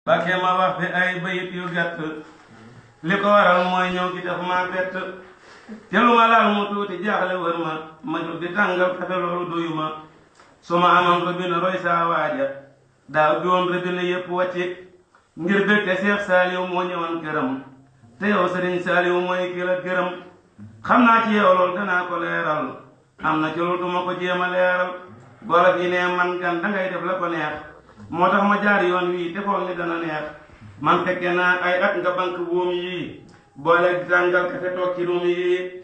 Mbàkke ma wax fi ay bayit yu gàtt li ko waral mooy ñëw gi daf ma bett te lu ma laal mu tuuti jaaxle wër ma jóg di tàngal kafe loolu doyu ma su ma amoon robinet roy saa waaja daaw bi woon robinet yépp wàcci ngir bég te Seex Saaliw moo ñëwoon këram te yow Sëriñ Saaliw mooy ki la gërëm xam naa ci yow loolu danaa ko leeral am na ci loolu duma ko jéem a leeral golof yi ne man gan dangay def la ko neex moo tax ma jaar yoon wii te foog ni dana neex man fekke naa ay at nga banque buum yii boole tàngal kafe toog ci ruum yii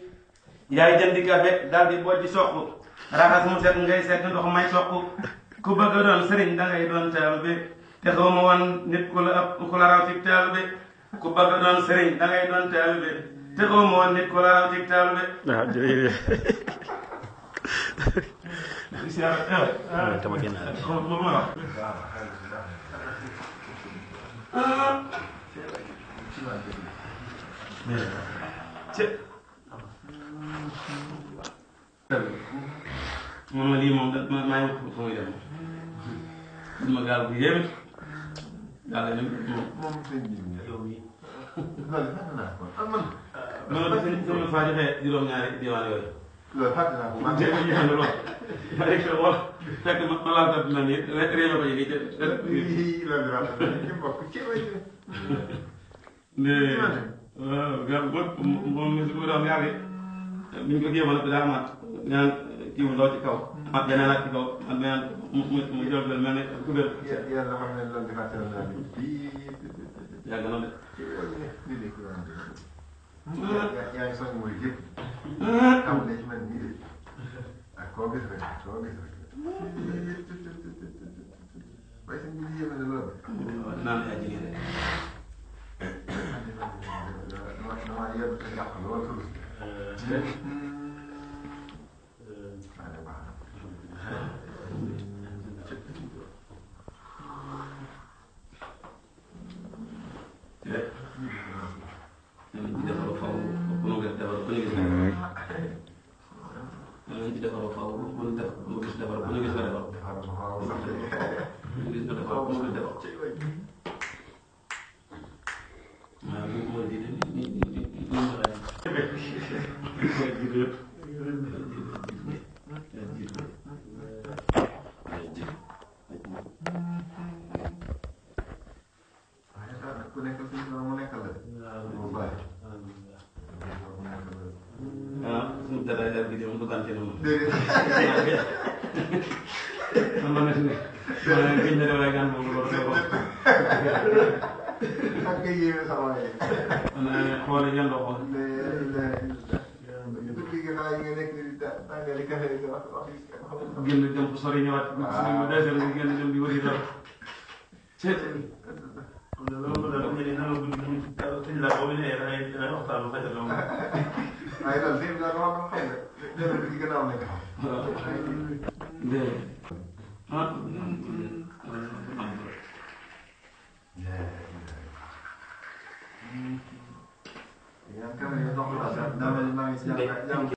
yaay jëndi kafe daal di bojji soq raxas mu set ngay set ndox may soq ku bëgg a doon sëriñ dangay doon teel bi te xaw ma woon nit ku la raw ci teel bi ku bëgg a doon sëriñ dangay doon teel bi te xaw ma woon nit ku la raw ci teel bi. waaw jërëjëf. dama génn moom ma lii moom da maa ngi wut fu muy dem ma gaal bu yéeme gaal la moom sëñ bi yow mii loolu fàtte naa ko man loolu sëñ faa joxee juróom-ñaari diwaan yooyu loolu fàtte naa ko man de lool ma rek xool fekk ma laal ko dina nii réew ko yi ci loolu rafet na ci bokk ci way waaw gar moom mi su doon yàgg bi ñu ko jéemoon ko daa mat ñaan kii bu ndaw ci kaw mat yeneen ak ci kaw man neen mu jël mel ne ku bér yàlla xam ne loolu di fàtte naa ni yàgg na de yaa ngi soññ mooy yëpp am na ci man nii de ak koo gis rek waaye sëñ bi yéeme na loolu naan yaa jigéen dama yëpp te yàq lool tur génn dem fu sori ñëwaat suñu deuxième nga génn dem di wëri dara seet loolu daal ñu ne nana buñ la boobu ne da ngay waxtaan fa la ay daal seen daal wax xam nga dem ci gënaaw nekk xam